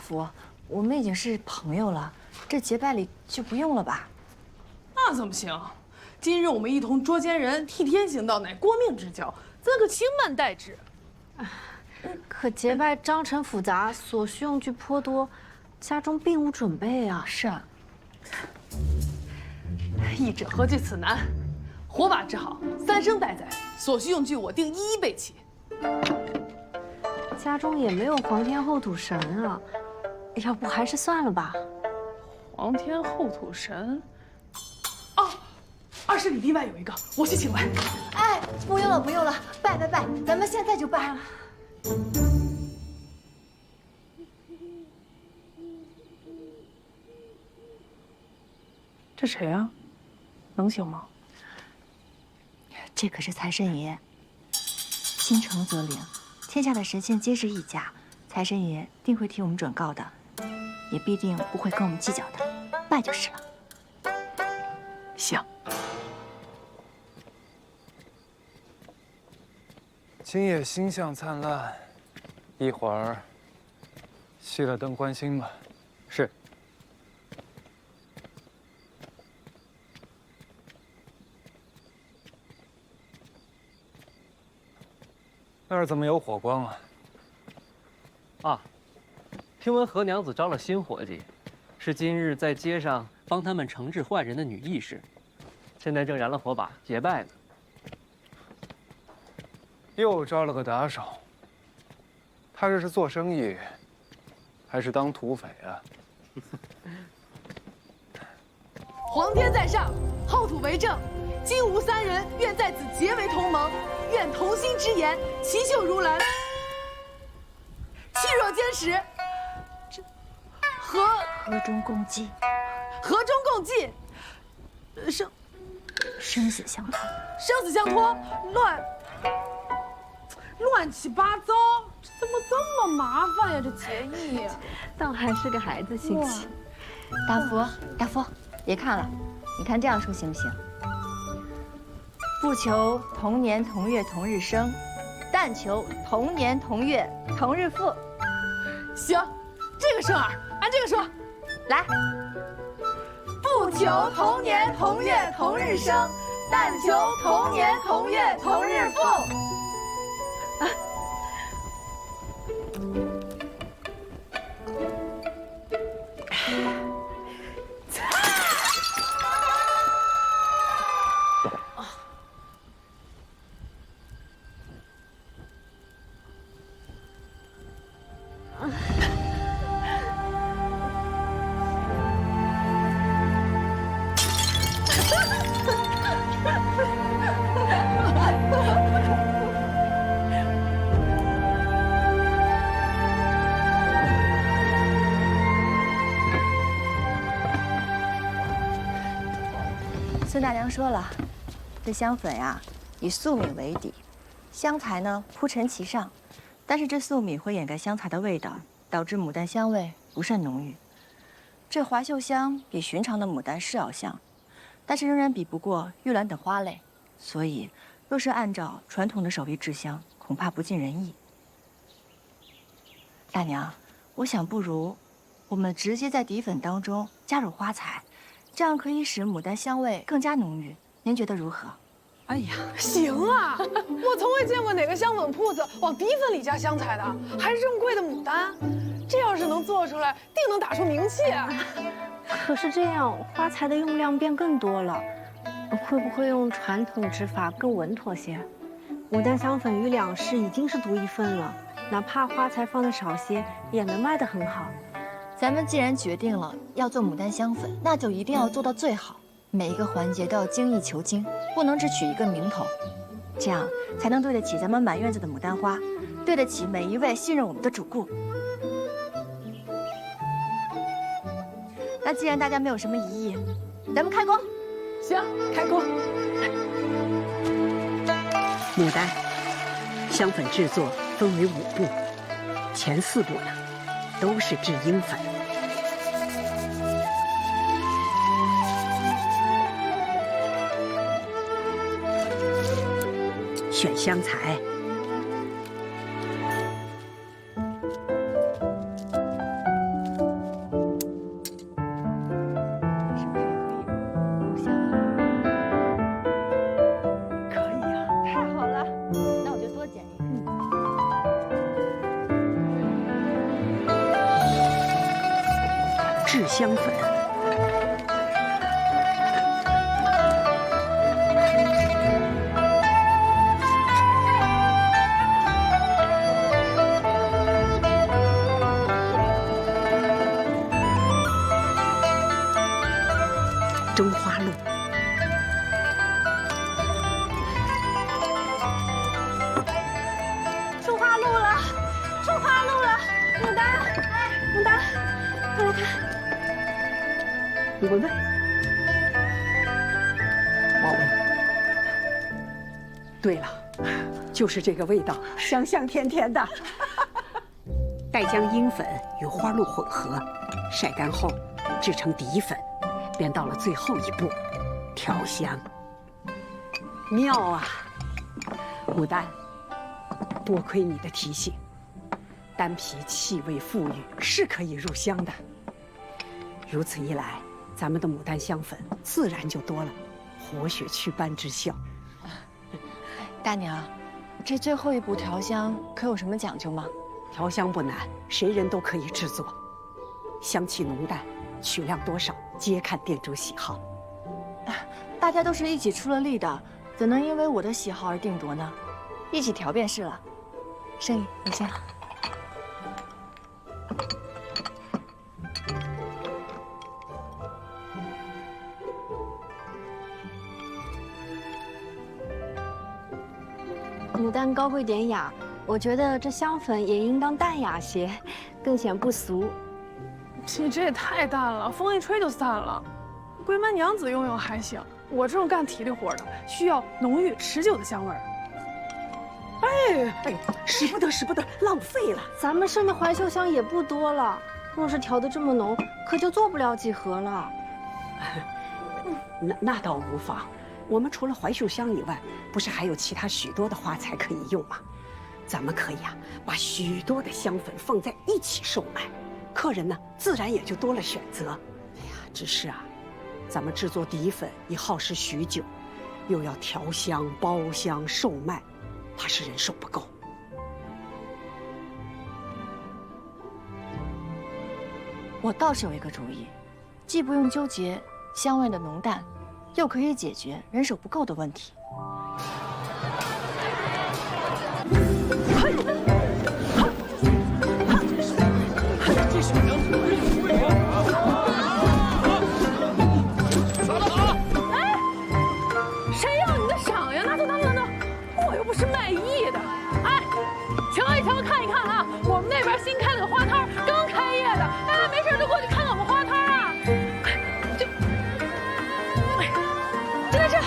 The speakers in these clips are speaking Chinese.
福，我们已经是朋友了，这结拜礼就不用了吧？那怎么行？今日我们一同捉奸人，替天行道，乃国命之交，怎可轻慢待之？可结拜章程复杂，所需用具颇多，家中并无准备啊。是啊，议者何惧此难？火把支好，3声待宰，所需用具我定一一备齐。家中也没有皇天后土神啊，要不还是算了吧。皇天后土神，哦，20里地外有一个，我去请来。哎，不用了，不用了，拜，咱们现在就拜。这谁啊？能行吗？这可是财神爷，心诚则灵，天下的神仙皆是一家，财神爷定会替我们转告的，也必定不会跟我们计较的，拜就是了。行。今夜星象灿烂，一会儿熄了灯观星吧。是。那儿怎么有火光啊？啊，听闻何娘子招了新伙计，是今日在街上帮他们惩治坏人的女义士，现在正燃了火把结拜呢。又招了个打手。他这是做生意，还是当土匪啊？皇天在上，后土为证。今吾3人愿在此结为同盟，愿同心之言，齐秀如兰，气若坚石。这和衷共济，和衷共济，生死相托，生死相托，乱七八糟，这怎么这么麻烦呀？这结义呀，倒还是个孩子性情。大夫，别看了，你看这样说行不行？不求同年同月同日生，但求同年同月同日富。行，这个顺耳，按这个说。来，不求同年同月同日生，但求同年同月同日富。孙大娘说了，这香粉呀，以粟米为底，香材呢铺陈其上，但是这粟米会掩盖香材的味道，导致牡丹香味不甚浓郁。这华秀香比寻常的牡丹是要香，但是仍然比不过玉兰等花类，所以若是按照传统的手艺制香，恐怕不尽人意。大娘，我想不如我们直接在底粉当中加入花材。这样可以使牡丹香味更加浓郁，您觉得如何？哎呀，行啊！我从未见过哪个香粉铺子往底粉里加香材的，还是这么贵的牡丹。这要是能做出来，定能打出名气啊！可是这样花材的用量变更多了，会不会用传统制法更稳妥些？牡丹香粉与2式已经是独一份了，哪怕花材放的少些，也能卖得很好。咱们既然决定了要做牡丹香粉，那就一定要做到最好，每一个环节都要精益求精，不能只取一个名头，这样才能对得起咱们满院子的牡丹花，对得起每一位信任我们的主顾。那既然大家没有什么异议，咱们开工。行，开工。牡丹香粉制作分为5步，前4步呢都是制英粉。选香材，制香粉。中花露。出花露了，出花露了！牡丹，牡丹，快来看！你闻闻，我闻。对了，就是这个味道，香香甜甜的。待将樱粉与花露混合，晒干后制成底粉，便到了最后一步，调香。妙啊，牡丹，多亏你的提醒，丹皮气味馥郁，是可以入香的。如此一来，咱们的牡丹香粉自然就多了活血祛斑之效。大娘，这最后一步调香可有什么讲究吗？调香不难，谁人都可以制作，香气浓淡、取量多少，皆看店主喜好。大家都是一起出了力的，怎能因为我的喜好而定夺呢？一起调便是了。盛义，你先。牡丹高贵典雅，我觉得这香粉也应当淡雅些，更显不俗。你这也太淡了，风一吹就散了。闺门娘子用用还行，我这种干体力活的需要浓郁持久的香味儿。哎，使不得，使不得，浪费了。咱们剩的怀秀香也不多了，若是调得这么浓，可就做不了几盒了。那倒无妨。我们除了怀秀香以外，不是还有其他许多的花材可以用吗？咱们可以把许多的香粉放在一起售卖，客人呢自然也就多了选择。哎呀，只是咱们制作底粉已耗时许久，又要调香、包香、售卖，怕是人手不够。我倒是有一个主意，既不用纠结香味的浓淡，又可以解决人手不够的问题。谁要你的赏呀？拿走，拿走，拿走！我又不是卖艺的。哎，瞧一瞧，看一看啊！我们那边新开了个花摊，刚开业的，大家没事就过去看看我们花摊啊。就在这，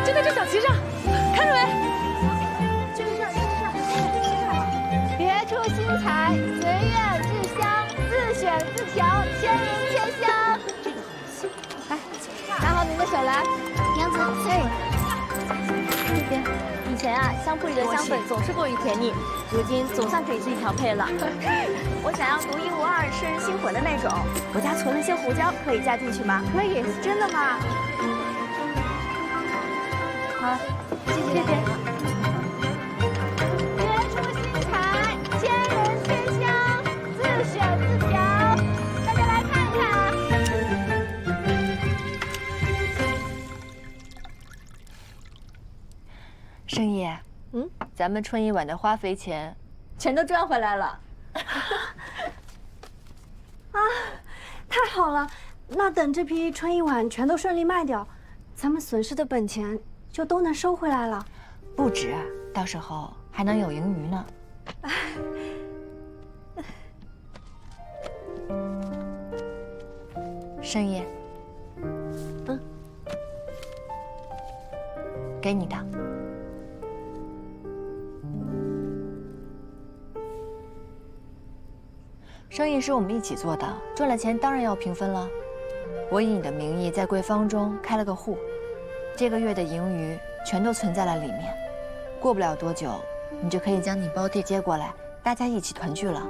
就在这小旗上，看着没？就是这儿，就是这儿。别出心裁，随愿制香，自选自调，千人千香。来，拿好您的手来。娘子，哎，这边。以前香铺里的香粉总是过于甜腻，如今总算可以自己调配了。我想要独一无二、摄人心魂的那种，我家存了些胡椒，可以加进去吗？可以，真的吗？好，谢谢。别出心裁，千人千香，自选自调，大家来看看。盛义，咱们春一晚的花肥钱，全都赚回来了。太好了！那等这批春一晚全都顺利卖掉，咱们损失的本钱就都能收回来了。不止，到时候还能有盈余呢。盛义，给你的。生意是我们一起做的，赚了钱当然要平分了。我以你的名义在贵坊中开了个户，这个月的盈余全都存在了里面。过不了多久，你就可以将你胞弟接过来，大家一起团聚了。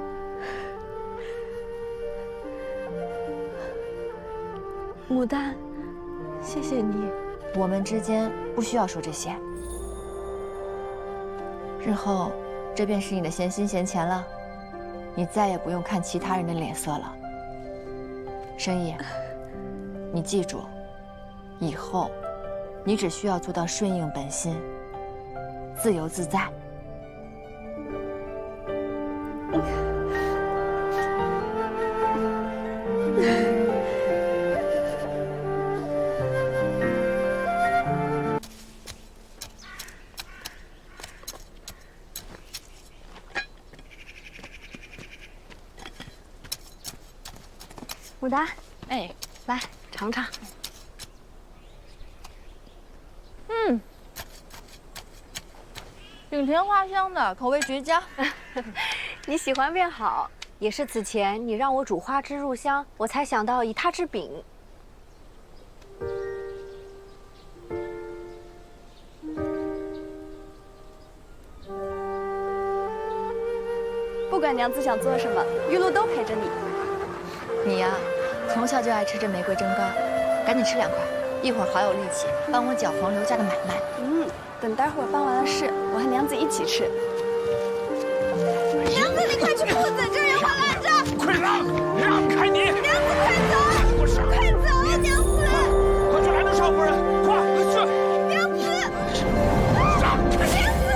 牡丹，谢谢你。我们之间不需要说这些。日后，这便是你的闲心闲钱了。你再也不用看其他人的脸色了。申毅，你记住，以后你只需要做到顺应本心，自由自在。牡丹，哎，来尝尝。饼甜花香的，口味绝佳。你喜欢便好，也是此前你让我煮花枝入香，我才想到以它制饼。不管娘子想做什么，玉露都陪着你。你呀，从小就爱吃这玫瑰蒸糕，赶紧吃2块，一会儿好有力气帮我搅黄刘家的买卖。等待会儿办完了事，我和娘子一起吃。娘子，你快去铺子，这儿有我拦着！快让开你！娘子，快走！不是，快走啊，娘子！快去拦住少夫人！快去！娘子，让开！娘子！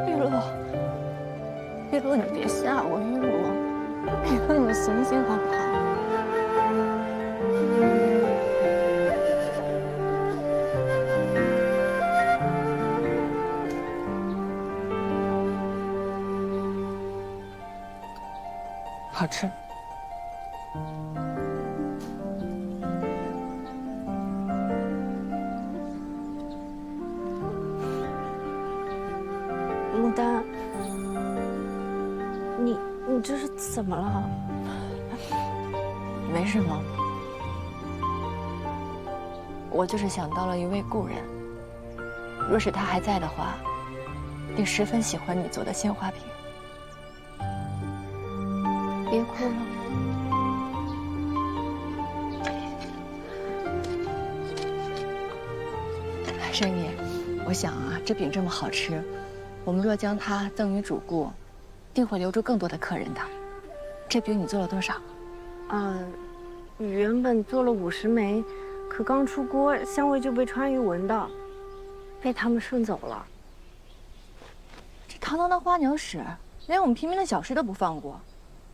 玉露，玉露，你别吓我，玉露，玉露，你醒醒好不好？好吃。牡丹，你这是怎么了？没什么，我就是想到了一位故人，若是他还在的话，定十分喜欢你做的鲜花饼。别哭了。申毅，我想啊，这饼这么好吃，我们若将它赠与主顾，定会留住更多的客人的。这饼你做了多少？原本做了50枚，可刚出锅，香味就被川渝闻到，被他们顺走了。这堂堂的花鸟使，连我们平民的小事都不放过。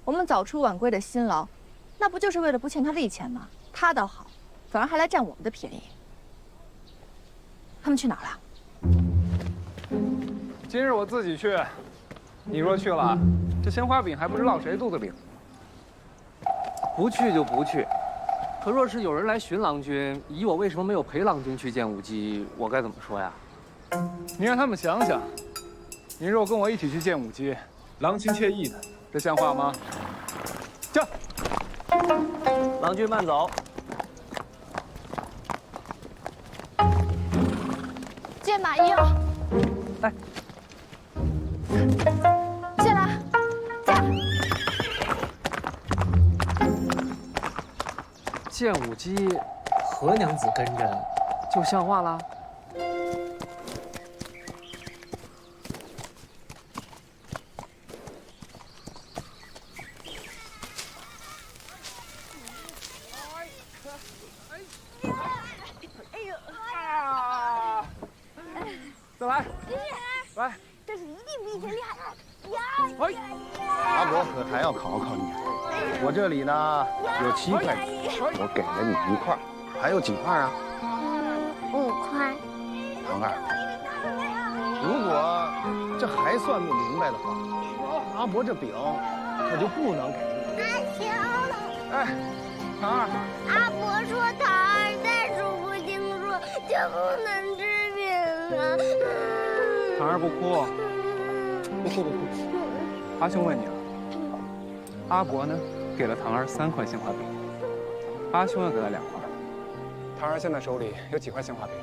我们早出晚归的辛劳，那不就是为了不欠他利钱吗？他倒好，反而还来占我们的便宜。他们去哪儿了？今日我自己去，你若去了，这鲜花饼还不知落谁肚子里。不去就不去，可若是有人来寻郎君，以我为什么没有陪郎君去见舞姬，我该怎么说呀？你让他们想想，你若跟我一起去见舞姬，郎情妾意的，这像话吗？驾！郎君慢走。见马英。哎，进来。见舞姬，何娘子跟着，就像话啦。再来，来，这是一定比以前厉害。哎，阿伯可还要考考你。我这里呢有7块饼，我给了你1块，还有几块啊5块。堂儿，如果这还算不明白的话，阿伯这饼可就不能给你。阿强，哎，堂儿，阿伯说堂儿再说不清楚就不能吃饼了。堂儿不哭，不哭不哭。阿兄问你了，阿伯呢给了堂儿3块鲜花饼，阿兄又给了2块。堂儿现在手里有几块鲜花饼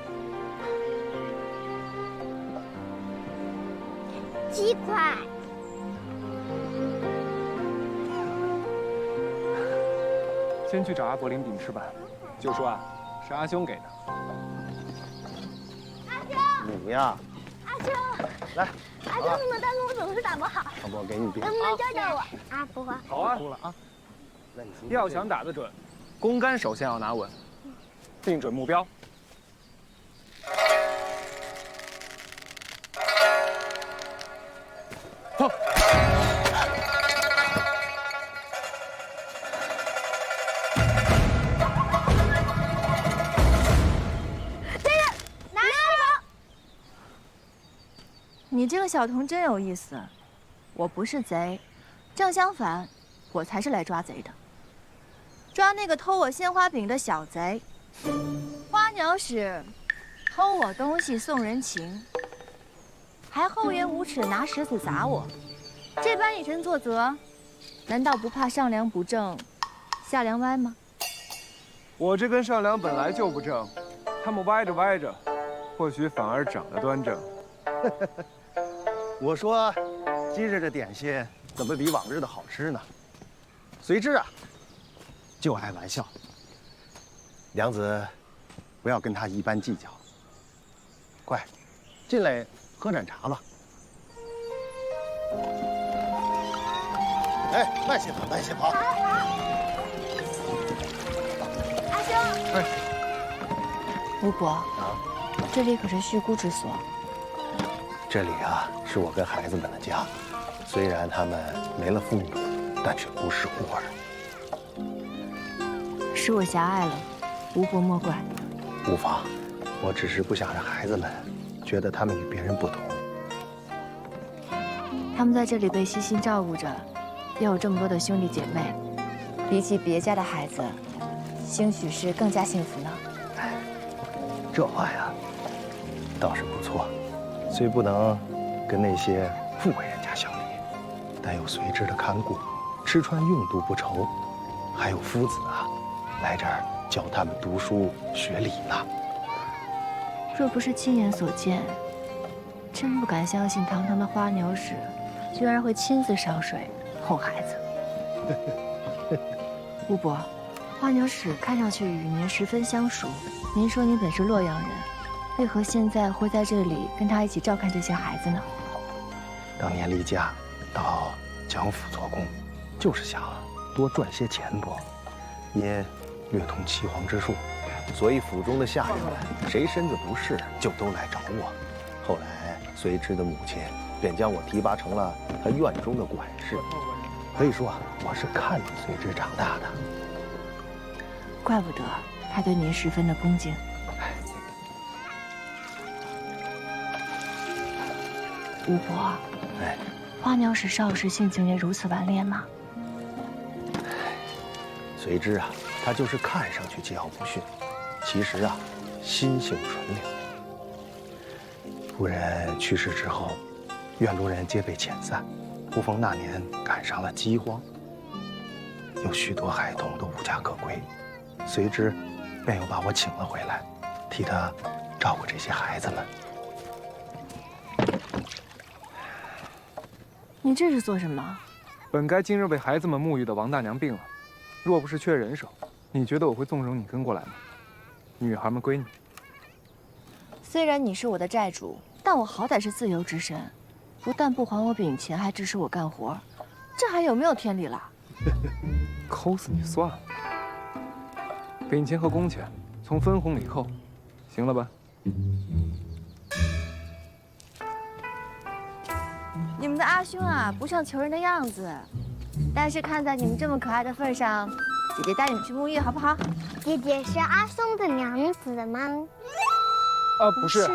？7块。先去找阿伯领饼吃吧，就说啊是阿兄给的。阿兄，么样？阿兄，来，阿兄怎么但是我总是打不好，阿伯给你鞭能不能教教我？啊，不会。好啊，哭了啊。那你今天要想打得准，弓杆首先要拿稳，定准目标。嚯！你这个小童真有意思，我不是贼，正相反，我才是来抓贼的。抓那个偷我鲜花饼的小贼。花鸟使偷我东西送人情，还厚颜无耻拿石子砸我，这般以身作则，难道不怕上梁不正下梁歪吗？我这根上梁本来就不正，他们歪着歪着，或许反而长得端正。我说，今日这点心怎么比往日的好吃呢？随之啊，就爱玩笑。娘子，不要跟他一般计较。快，进来喝盏茶吧。哎，慢些跑，慢些跑。阿兄，哎，吴伯，这里可是虚姑之所。这里啊，是我跟孩子们的家。虽然他们没了父母，但却不是孤儿。是我狭隘了，吴伯莫怪。无妨，我只是不想让孩子们觉得他们与别人不同。他们在这里被悉心照顾着，又有这么多的兄弟姐妹，比起别家的孩子，兴许是更加幸福呢。这话呀，倒是不错。虽不能跟那些富贵人家相比，但有随之的看顾，吃穿用度不愁，还有夫子啊，来这儿教他们读书学礼呢。若不是亲眼所见，真不敢相信堂堂的花鸟使，居然会亲自烧水哄孩子。吴伯，花鸟使看上去与您十分相熟，您说您本是洛阳人，为何现在会在这里跟他一起照看这些孩子呢？当年离家到蒋府做工，就是想多赚些钱多。因略通岐黄之术，所以府中的下人们谁身子不适，就都来找我。后来随之的母亲便将我提拔成了他院中的管事。可以说啊，我是看着随之长大的。怪不得他对您十分的恭敬。吴伯，哎，花鸟使少时性情也如此顽劣吗？随之啊，他就是看上去桀骜不驯，其实啊，心性纯良。夫人去世之后，院中人皆被遣散，不逢那年赶上了饥荒，有许多孩童都无家可归，随之便又把我请了回来，替他照顾这些孩子们。你这是做什么？本该今日为孩子们沐浴的王大娘病了，若不是缺人手，你觉得我会纵容你跟过来吗？女孩们归你。虽然你是我的债主，但我好歹是自由之身，不但不还我饼钱，还指使我干活，这还有没有天理了？抠死你算了。饼钱和工钱从分红里扣，行了吧？你们的阿兄啊，不像求人的样子，但是看在你们这么可爱的份上，姐姐带你们去沐浴好不好？姐姐是阿松的娘子吗？不是。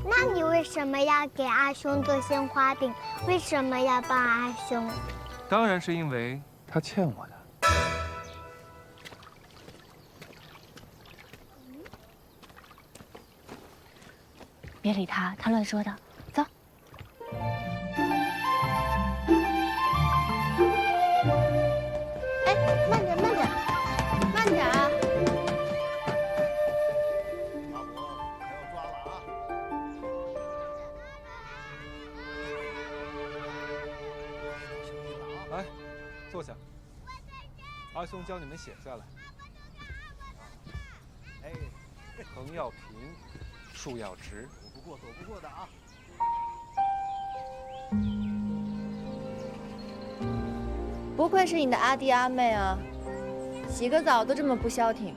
那你为什么要给阿兄做鲜花饼？为什么要帮阿兄？当然是因为他欠我的。别理他，他乱说的。走。哎，慢点，慢点，慢点啊！阿伯，还要抓了啊！来，坐下。阿兄教你们写下来。哎，藤要平，树要直。躲不过的啊！不愧是你的阿弟阿妹啊，洗个澡都这么不消停。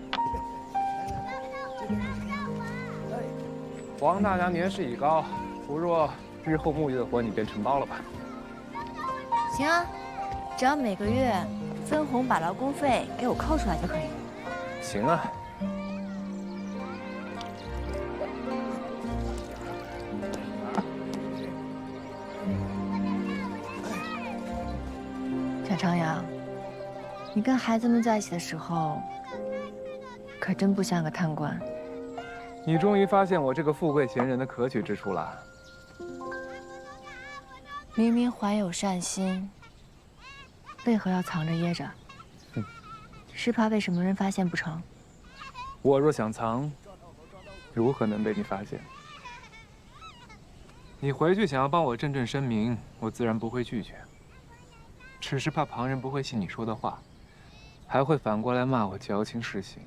王大娘年事已高，不若日后沐浴的活你便承包了吧。行啊，只要每个月分红把劳工费给我扣出来就可以了。行啊。小朝阳，你跟孩子们在一起的时候，可真不像个贪官。你终于发现我这个富贵闲人的可取之处了。明明怀有善心，为何要藏着掖着？是怕被什么人发现不成？我若想藏，如何能被你发现？你回去想要帮我正声明，我自然不会拒绝。只是怕旁人不会信你说的话，还会反过来骂我矫情失行。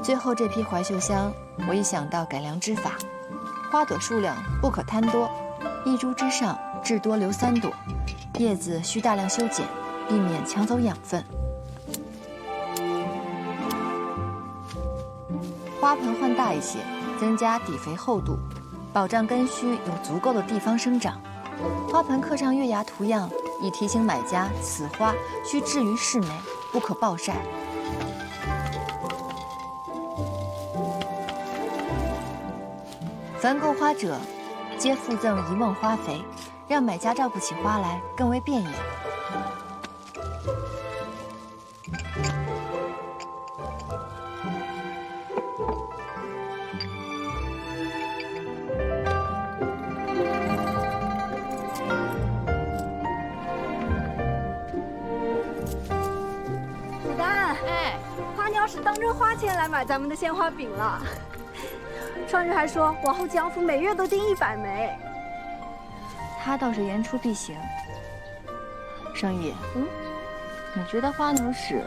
最后这批怀秀香，我已想到改良之法，花朵数量不可贪多，一株之上至多留3朵，叶子需大量修剪，避免抢走养分。花盆换大一些，增加底肥厚度，保障根须有足够的地方生长。花盆刻上月牙图样，以提醒买家此花需置于室内，不可暴晒。凡购花者，皆附赠1瓮花肥，让买家照顾起花来更为便宜。牡丹，花鸟是当真花钱来买咱们的鲜花饼了。上日还说往后江府每月都订100枚，他倒是言出必行。盛义，你觉得花鸟使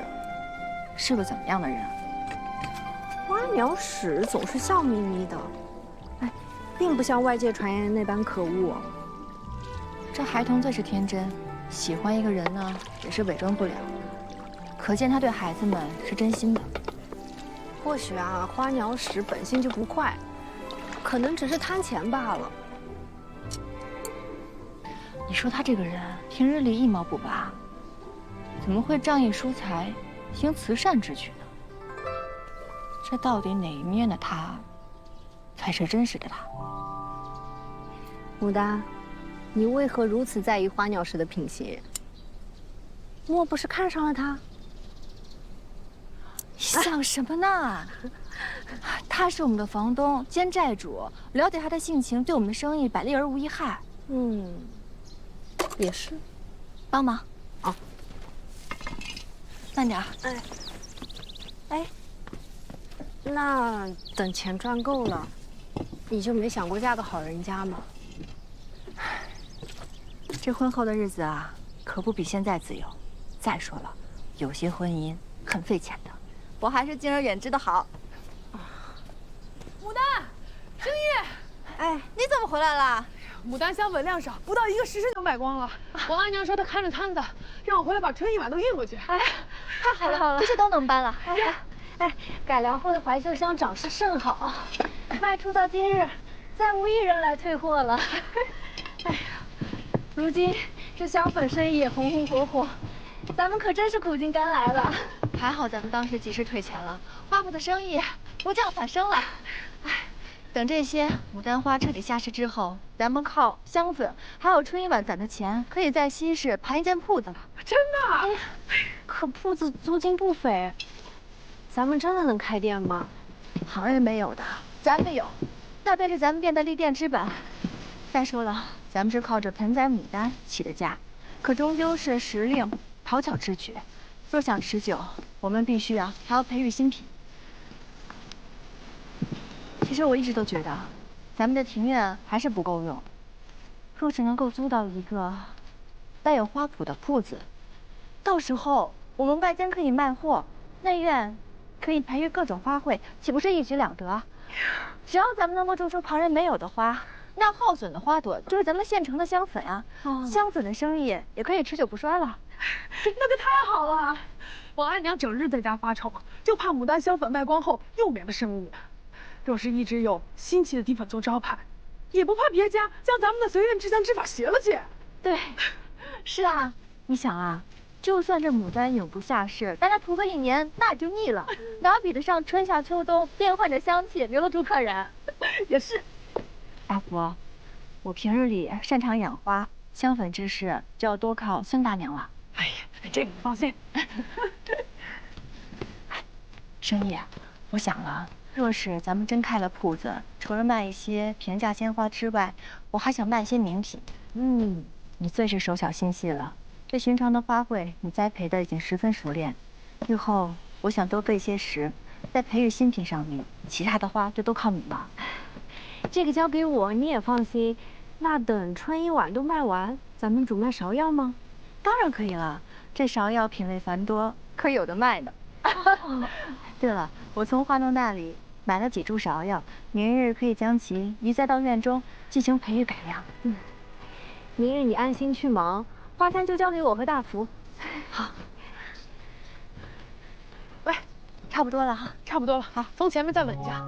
是个怎么样的人？花鸟使总是笑眯眯的，并不像外界传言那般可恶。这孩童最是天真，喜欢一个人呢，也是伪装不了，可见他对孩子们是真心的。或许啊，花鸟使本性就不坏，可能只是贪钱罢了。你说他这个人平日里一毛不拔，怎么会仗义疏财，行慈善之举呢？这到底哪一面的他，才是真实的他？牡丹，你为何如此在意花鸟使的品行？莫不是看上了他？想什么呢？他是我们的房东兼债主，了解他的性情，对我们的生意百利而无一害。也是。帮忙。哦。慢点儿。那等钱赚够了，你就没想过嫁个好人家吗？这婚后的日子啊，可不比现在自由。再说了，有些婚姻很费钱的。我还是敬而远之的好。牡丹，盛义，你怎么回来了？牡丹香粉量少，不到1个时辰就卖光了。王阿娘说她看着摊子，让我回来把春意碗都运过去。太好了，这些都能搬了。哎，改良后的怀秀香长势甚好，卖出到今日，再无一人来退货了。哎呀，如今这香粉生意也红红火火，咱们可真是苦尽甘来了。还好咱们当时及时退钱了，花圃的生意不降反升了。哎，等这些牡丹花彻底下市之后，咱们靠香粉还有春一晚攒的钱，可以在西市盘一间铺子了。真的？哎，可铺子租金不菲，咱们真的能开店吗？行业没有的，咱们有，那便是咱们店的立店之本。再说了，咱们是靠着盆栽牡丹起的家，可终究是时令讨巧之举。若想持久，我们必须还要培育新品。其实我一直都觉得，咱们的庭院还是不够用。若是能够租到一个带有花圃的铺子，到时候我们外间可以卖货，内院可以培育各种花卉，岂不是一举两得？只要咱们能够种出旁人没有的花，那耗损的花朵就是咱们现成的香粉啊。香粉的生意也可以持久不衰了。那可太好了！王阿娘整日在家发愁，就怕牡丹香粉卖光后又没了生意。若是一直有新奇的底粉做招牌，也不怕别家将咱们的随院制香之法学了去。对，是啊，你想啊，就算这牡丹永不下市，大家涂个1年那也就腻了，哪比得上春夏秋冬变换着香气留得住客人？也是。阿福，我平日里擅长养花，香粉之事就要多靠孙大娘了。哎呀，这个你放心。生意，我想了，若是咱们真开了铺子，除了卖一些平价鲜花之外，我还想卖一些名品。你最是手小心细了，对寻常的花卉你栽培的已经十分熟练。日后我想多备些时，在培育新品上面，其他的花就都靠你了。这个交给我，你也放心。那等春一晚都卖完，咱们主卖芍药吗？当然可以了，这芍药品类繁多，可有的卖的。对了，我从花农那里买了几株芍药，明日可以将其移栽到院中进行培育改良。明日你安心去忙，花摊就交给我和大福。好。喂，差不多了哈。差不多了，好，从前面再稳一下。